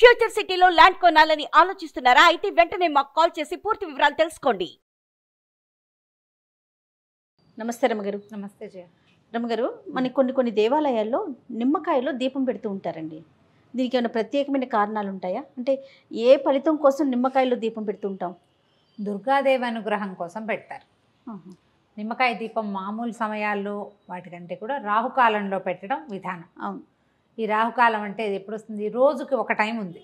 Future సిటీలో land కొనాలని ఆలోచిస్తున్నారా? అయితే వెంటనే మాకు కాల్ చేసి పూర్తి వివరాలు తెలుసుకోండి. నమస్తే రమగారు. నమస్తే జయ. రమగారు, మనకి కొన్ని దేవాలయాల్లో నిమ్మకాయలో దీపం పెడుతూ ఉంటారండి. దీనికి ఏమైనా ప్రత్యేకమైన కారణాలు ఉంటాయా? అంటే ఏ ఫలితం కోసం నిమ్మకాయలో దీపం పెడుతూ ఉంటాం? దుర్గాదేవి అనుగ్రహం కోసం పెడతారు. నిమ్మకాయ దీపం మామూలు సమయాల్లో వాటికంటే కూడా రాహుకాలంలో పెట్టడం విధానం. అవును. ఈ రాహుకాలం అంటే ఎప్పుడు వస్తుంది? రోజుకి ఒక టైం ఉంది.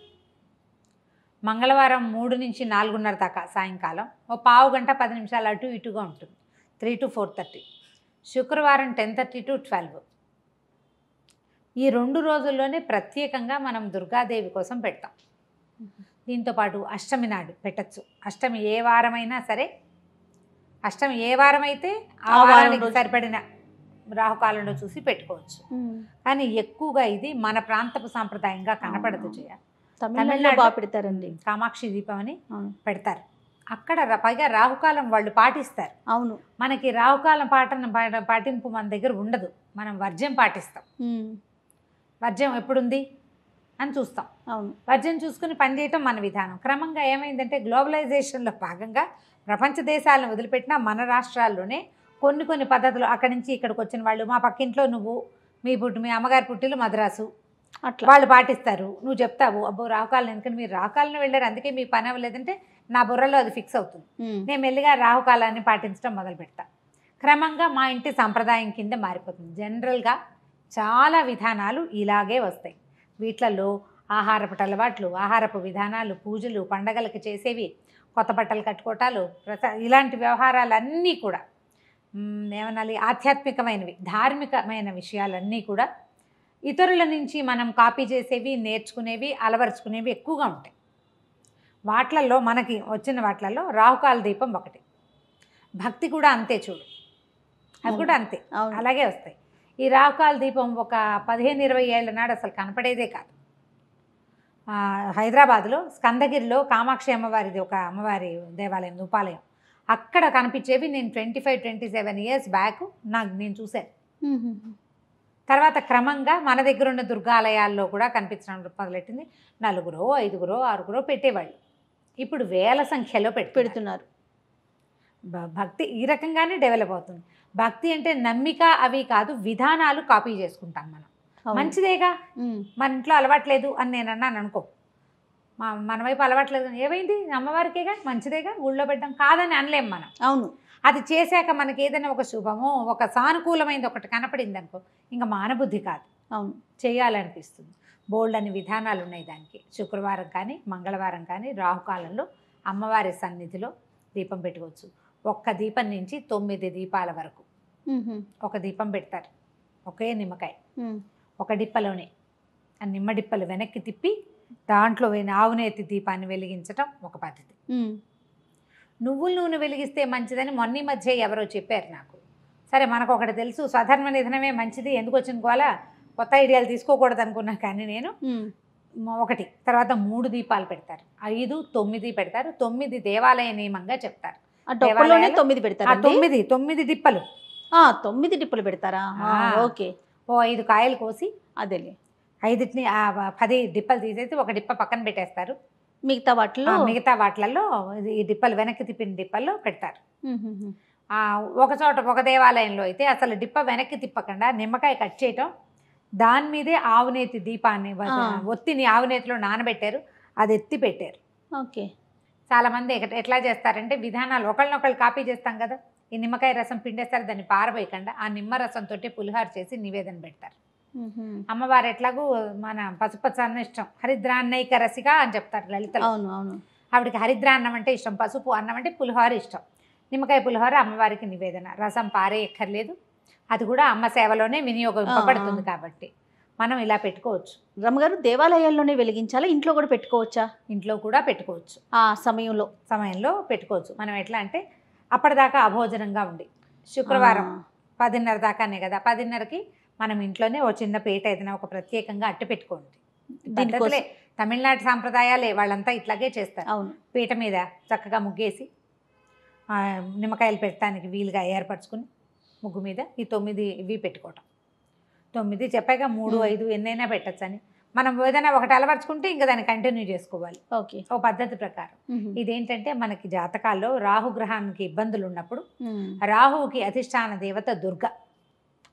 మంగళవారం 3 నుంచి 4:30 దాకా సాయంకాలం, ఓ పావు గంట 10 నిమిషాలు అటు ఇటుగా ఉంటుంది, 3 to 4:30. శుక్రవారం 10:30 to 12. ఈ 2 రోజుల్లోనే ప్రత్యేకంగా మనం దుర్గాదేవి కోసం పెడతాం. దీంతోపాటు అష్టమి నాడు పెట్టచ్చు. అష్టమి ఏ వారమైనా సరే, అష్టమి ఏ వారం అయితే ఆ వారానికి సరిపడిన రాహుకాలంలో చూసి పెట్టుకోవచ్చు. కానీ ఎక్కువగా ఇది మన ప్రాంతపు సాంప్రదాయంగా కనపడదు జయ. తమిళనాడులో బాగా పెడతారండి. కామాక్షి దీపం అని పెడతారు. అక్కడ పైగా రాహుకాలం వాళ్ళు పాటిస్తారు. అవును. మనకి రాహుకాలం పాటింపు మన దగ్గర ఉండదు. మనం వర్జ్యం పాటిస్తాం. వర్జ్యం ఎప్పుడుంది అని చూస్తాం. అవును. వర్జ్యం చూసుకుని పనిచేయటం మన విధానం. క్రమంగా ఏమైందంటే గ్లోబలైజేషన్లో భాగంగా ప్రపంచ దేశాలను వదిలిపెట్టినా మన రాష్ట్రాల్లోనే కొన్ని పద్ధతులు, అక్కడి నుంచి ఇక్కడికి వచ్చిన వాళ్ళు, మా పక్కింట్లో నువ్వు మీ అమ్మగారి పుట్టిలు మద్రాసు, అట్లా వాళ్ళు పాటిస్తారు. నువ్వు చెప్తావు అబ్బో రాహుకాలం, ఎందుకంటే మీరు రాహుకాలను వెళ్ళారు అందుకే మీకు పని అవ్వలేదంటే నా బుర్రలో అది ఫిక్స్ అవుతుంది. నేను మెల్లిగా రాహుకాలాన్ని పాటించడం మొదలు పెడతా. క్రమంగా మా ఇంటి సంప్రదాయం కింద మారిపోతుంది. జనరల్గా చాలా విధానాలు ఇలాగే వస్తాయి. వీటిలలో ఆహారపు అలవాట్లు, ఆహారపు విధానాలు, పూజలు, పండగలకు చేసేవి, కొత్త బట్టలు కట్టుకోవటాలు, ఇలాంటి వ్యవహారాలన్నీ కూడా ఏమనాలి, ఆధ్యాత్మికమైనవి, ధార్మికమైన విషయాలన్నీ కూడా ఇతరుల నుంచి మనం కాపీ చేసేవి, నేర్చుకునేవి, అలవరుచుకునేవి ఎక్కువగా ఉంటాయి. వాట్లల్లో మనకి వచ్చిన వాట్లలో రాహుకాల దీపం ఒకటి. భక్తి కూడా అంతే చూడు, అది కూడా అంతే, అలాగే వస్తాయి. ఈ రాహుకాల దీపం ఒక 15-20 ఏళ్ల నాడు అసలు కనపడేదే కాదు. హైదరాబాద్లో స్కందగిరిలో కామాక్షి అమ్మవారిది ఒక అమ్మవారి దేవాలయం, ఉపాలయం, అక్కడ కనిపించేవి నేను 25-27 ఇయర్స్ బ్యాక్ నేను చూశాను. తర్వాత క్రమంగా మన దగ్గర ఉన్న దుర్గాలయాల్లో కూడా కనిపించడం మొదలెట్టింది. 4, 5, 6 పెట్టేవాళ్ళు. ఇప్పుడు వేల సంఖ్యలో పెడుతున్నారు. భక్తి ఈ రకంగానే డెవలప్ అవుతుంది. భక్తి అంటే నమ్మిక అవి కాదు, విధానాలు కాపీ చేసుకుంటాం మనం. మంచిదేగా, మన ఇంట్లో అలవాట్లేదు అని నేను అన్నాను అనుకో, మన వైపు అలవాట్లేదు, ఏమైంది అమ్మవారికేగా, మంచిదేగా, ఊళ్ళో పెట్టడం కాదని అనలేం మనం. అవును. అది చేశాక మనకి ఏదైనా ఒక శుభమో ఒక సానుకూలమైనది ఒకటి కనపడింది అనుకో, ఇంకా మానబుద్ధి కాదు, అవును చేయాలనిపిస్తుంది. బోల్డ్ అని విధానాలు ఉన్నాయి దానికి. శుక్రవారం కానీ మంగళవారం కానీ రాహుకాలంలో అమ్మవారి సన్నిధిలో దీపం పెట్టుకోవచ్చు. ఒక్క దీపం నుంచి 9 దీపాల వరకు ఒక దీపం పెడతారు. ఒకే నిమ్మకాయ ఒక డిప్పలోనే, ఆ నిమ్మ డిప్పలు వెనక్కి తిప్పి దాంట్లో ఆవునేతి దీపాన్ని వెలిగించటం ఒక పద్ధతి. నువ్వుల నూనె వెలిగిస్తే మంచిదని మొన్న మధ్య ఎవరో చెప్పారు నాకు. సరే మనకు ఒకటి తెలుసు, స్వధర్మ నిధనమే మంచిది, ఎందుకు వచ్చిన కోలా కొత్త ఐడియాలు తీసుకోకూడదు అనుకున్నా. కానీ నేను ఒకటి తర్వాత 3 దీపాలు పెడతారు, 5, 9 పెడతారు. 9 దేవాలయ నియమంగా చెప్తారు. 9 పెడతారు. 9 డిప్పలు, 9 డిప్పలు పెడతారా? ఓకే. ఓ 5 కాయలు కోసి అదేలే 5ని 10 డిప్పలు తీసేసి ఒక డిప్ప పక్కన పెట్టేస్తారు. మిగతా వాటిలలో ఈ డిప్పలు వెనక్కి తిప్పిన డిప్పల్లో పెడతారు. ఒక చోట ఒక దేవాలయంలో అయితే అసలు డిప్ప వెనక్కి తిప్పకుండా నిమ్మకాయ కట్ చేయటం, దాని మీదే ఆవునేతి దీపాన్ని ఒత్తిని ఆవునేతిలో నానబెట్టారు, అది ఎత్తి పెట్టారు. ఓకే. చాలామంది ఎట్లా చేస్తారంటే విధానాలు ఒకళ్ళనొకళ్ళు కాపీ చేస్తాం కదా, ఈ నిమ్మకాయ రసం పిండేస్తారు, దాన్ని పారబోయకుండా ఆ నిమ్మ రసంతో పులిహార చేసి నివేదన పెడతారు. అమ్మవారు ఎట్లాగూ మన పసుపచ్చ అన్న ఇష్టం, హరిద్రాన్నైక రసిక అని చెప్తారు లలితలో. అవును అవును. ఆవిడకి హరిద్రాన్నం అంటే ఇష్టం, పసుపు అన్నం అంటే పులిహోర ఇష్టం. నిమ్మకాయ పులిహోర అమ్మవారికి నివేదన, రసం పారే ఎక్కర్లేదు, అది కూడా అమ్మ సేవలోనే వినియోగింపబడుతుంది కాబట్టి మనం ఇలా పెట్టుకోవచ్చు. రమ్మగారు, దేవాలయాల్లోనే వెలిగించాలా, ఇంట్లో కూడా పెట్టుకోవచ్చా? ఇంట్లో కూడా పెట్టుకోవచ్చు. ఆ సమయంలో పెట్టుకోవచ్చు. మనం ఎట్లా అంటే అప్పటిదాకా అభోజనంగా ఉండి శుక్రవారం 10:30 దాకానే కదా, 10:30కి మనం ఇంట్లోనే ఓ చిన్న పీట ఏదైనా ఒక ప్రత్యేకంగా అట్టు పెట్టుకోండి. పద్ధతులే తమిళనాడు సాంప్రదాయాలే, వాళ్ళంతా ఇట్లాగే చేస్తారు. అవును. పీట మీద చక్కగా ముగ్గేసి నిమ్మకాయలు పెట్టడానికి వీలుగా ఏర్పరచుకుని ముగ్గు మీద ఈ 9 ఇవి పెట్టుకోవటం. 9 చెప్పాక 3, 5 ఎన్నైనా పెట్టచ్చని మనం ఏదైనా ఒకటి అలవర్చుకుంటే ఇంకా దాన్ని కంటిన్యూ చేసుకోవాలి ఓకే. ఓ పద్ధతి ప్రకారం. ఇదేంటంటే మనకి జాతకాల్లో రాహుగ్రహానికి ఇబ్బందులు ఉన్నప్పుడు రాహువుకి అధిష్టాన దేవత దుర్గ,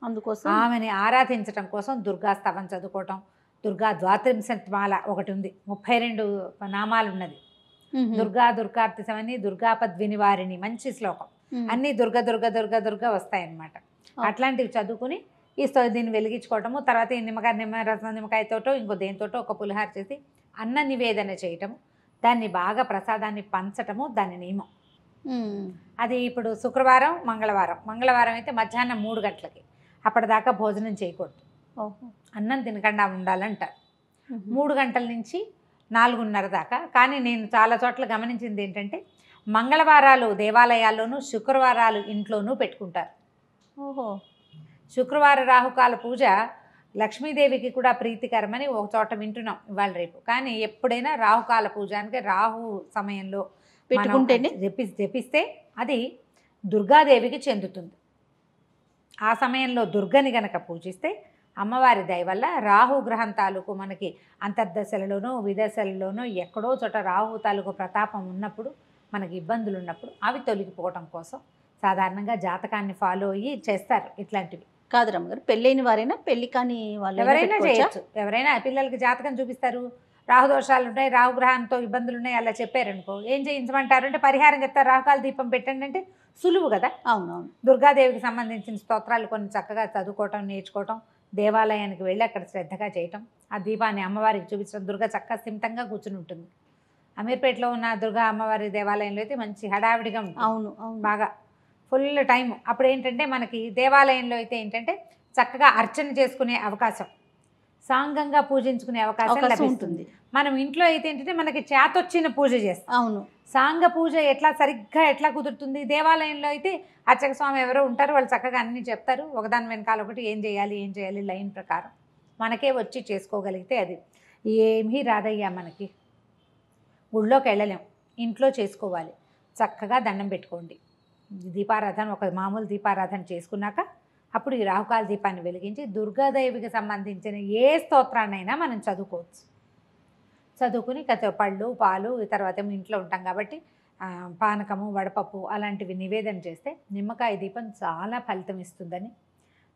అందుకోసం ఆమెని ఆరాధించడం కోసం దుర్గా స్తవం చదువుకోవటం. దుర్గా ద్వాత్రింశమాల ఒకటి ఉంది, 32 నామాలు ఉన్నది. దుర్గా దుర్గార్తిసమని దుర్గాపద్వినివారిణి, మంచి శ్లోకం. అన్నీ దుర్గ దుర్గ దుర్గ దుర్గ వస్తాయన్నమాట. అట్లాంటివి చదువుకుని దీన్ని వెలిగించుకోవటము. తర్వాత ఈ నిమ్మకాయతోటో ఇంకో దేనితోటో ఒక పులిహార చేసి అన్న నివేదన చేయటము, దాన్ని బాగా ప్రసాదాన్ని పంచటము దాని నియమం. అది ఇప్పుడు శుక్రవారం మంగళవారం అయితే మధ్యాహ్నం 3 గంటలకి, అప్పటిదాకా భోజనం చేయకూడదు, అన్నం తినకుండా ఉండాలంటారు. 3 గంటల నుంచి 4:30 దాకా. కానీ నేను చాలా చోట్ల గమనించింది ఏంటంటే మంగళవారాలు దేవాలయాల్లోనూ శుక్రవారాలు ఇంట్లోనూ పెట్టుకుంటారు. ఓహో. శుక్రవార రాహుకాల పూజ లక్ష్మీదేవికి కూడా ప్రీతికరమని ఒక చోట వింటున్నాం ఇవాళ రేపు. కానీ ఎప్పుడైనా రాహుకాల పూజ అంటే రాహు సమయంలో పెట్టుకుంటేనే జపిస్తే అది దుర్గాదేవికి చెందుతుంది. ఆ సమయంలో దుర్గని గనక పూజిస్తే అమ్మవారి దయ వల్ల రాహు గ్రహం తాలూకు మనకి అంతర్దశలలోనూ విదశలలోనూ ఎక్కడో చోట రాహు తాలూకు ప్రతాపం ఉన్నప్పుడు, మనకి ఇబ్బందులు ఉన్నప్పుడు అవి తొలగిపోవటం కోసం సాధారణంగా జాతకాన్ని ఫాలో అయ్యి చేస్తారు ఇట్లాంటివి. కాదు రమ్మగారు, పెళ్ళైన వారైనా పెళ్లి కాని వాళ్ళు ఎవరైనా చేయొచ్చు. ఎవరైనా పిల్లలకి జాతకం చూపిస్తారు, రాహుదోషాలు ఉన్నాయి, రాహుగ్రహంతో ఇబ్బందులు ఉన్నాయి, అలా చెప్పారనుకో ఏం చేయించమంటారు అంటే పరిహారం చెప్తారు, రాహుకాల దీపం పెట్టండి అంటే సులువు కదా. అవునవును. దుర్గాదేవికి సంబంధించిన స్తోత్రాలు కొన్ని చక్కగా చదువుకోవటం, నేర్చుకోవటం, దేవాలయానికి వెళ్ళి అక్కడ శ్రద్ధగా చేయటం, ఆ దీపాన్ని అమ్మవారికి చూపించడం. దుర్గా చక్కగా స్థిమితంగా కూర్చుని ఉంటుంది. అమీర్పేటలో ఉన్న దుర్గా అమ్మవారి దేవాలయంలో అయితే మంచి హడావిడిగా ఉంటుంది. అవును అవును, బాగా ఫుల్ టైం. అప్పుడు ఏంటంటే మనకి దేవాలయంలో అయితే ఏంటంటే చక్కగా అర్చన చేసుకునే అవకాశం, సాంగంగా పూజించుకునే అవకాశం లభిస్తుంది. మనం ఇంట్లో అయితే ఏంటంటే మనకి చేతొచ్చిన పూజ చేస్తాం. అవును. సాంగ పూజ సరిగ్గా ఎట్లా కుదురుతుంది? దేవాలయంలో అయితే అర్చక స్వామి ఎవరో ఉంటారు, వాళ్ళు చక్కగా అన్నీ చెప్తారు, ఒకదాని వెనకాల ఒకటి ఏం చేయాలి లైన్ ప్రకారం మనకే వచ్చి చేసుకోగలిగితే అది ఏమీ రాదయ్యా. మనకి గుళ్ళోకి వెళ్ళలేం, ఇంట్లో చేసుకోవాలి. చక్కగా దండం పెట్టుకోండి, దీపారాధన ఒక మామూలు దీపారాధన చేసుకున్నాక అప్పుడు ఈ రాహుకాల దీపాన్ని వెలిగించి దుర్గాదేవికి సంబంధించిన ఏ స్తోత్రాన్నైనా మనం చదువుకోవచ్చు. చదువుకుని పళ్ళు పాలు తర్వాత ఇంట్లో ఉంటాం కాబట్టి పానకము వడపప్పు అలాంటివి నివేదన చేస్తే నిమ్మకాయ దీపం చాలా ఫలితం ఇస్తుందని,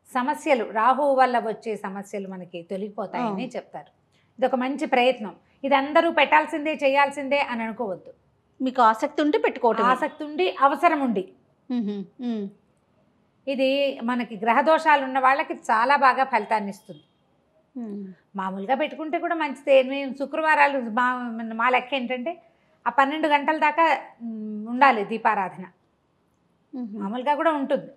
సమస్యలు రాహువు వల్ల వచ్చే సమస్యలు మనకి తొలగిపోతాయని చెప్తారు. ఇది ఒక మంచి ప్రయత్నం. ఇది అందరూ పెట్టాల్సిందే చేయాల్సిందే అని అనుకోవద్దు. మీకు ఆసక్తి ఉంటే పెట్టుకోవటం, ఆసక్తి ఉండి అవసరం ఉండి. ఇది మనకి గ్రహదోషాలు ఉన్న వాళ్ళకి చాలా బాగా ఫలితాన్ని ఇస్తుంది. మామూలుగా పెట్టుకుంటే కూడా మంచిదే. మేము శుక్రవారాలు మా లెక్క ఏంటంటే ఆ 12 గంటల దాకా ఉండాలి దీపారాధన. మామూలుగా కూడా ఉంటుంది.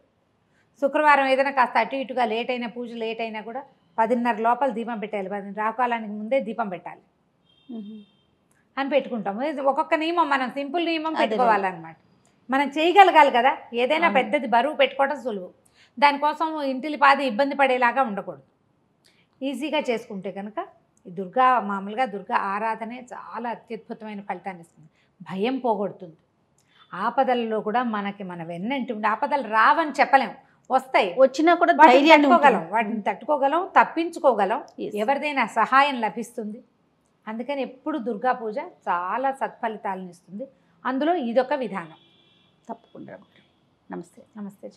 శుక్రవారం ఏదైనా కాస్త అటు ఇటుగా లేట్ అయినా, పూజ లేట్ అయినా కూడా 10:30 లోపల దీపం పెట్టాలి, 10 రాకాలానికి ముందే దీపం పెట్టాలి అని పెట్టుకుంటాము. ఒక్కొక్క నియమం, మనం సింపుల్ నియమం పెట్టుకోవాలన్నమాట. మనం చేయగలగాలి కదా. ఏదైనా పెద్దది బరువు పెట్టుకోవడం సులువు, దానికోసం ఇంటిలి పాది ఇబ్బంది పడేలాగా ఉండకూడదు. ఈజీగా చేసుకుంటే కనుక మామూలుగా దుర్గా ఆరాధనే చాలా అత్యద్భుతమైన ఫలితాన్ని ఇస్తుంది. భయం పోగొడుతుంది. ఆపదలలో కూడా మన వెన్నంటి ఉండి, ఆపదలు రావని చెప్పలేం, వస్తాయి, వచ్చినా కూడా వాటిని తట్టుకోగలం, తప్పించుకోగలం, ఎవరిదైనా సహాయం లభిస్తుంది. అందుకని ఎప్పుడు దుర్గా పూజ చాలా సత్ఫలితాలను ఇస్తుంది. అందులో ఇదొక విధానం. తప్పకుండా. నమస్తే. నమస్తే.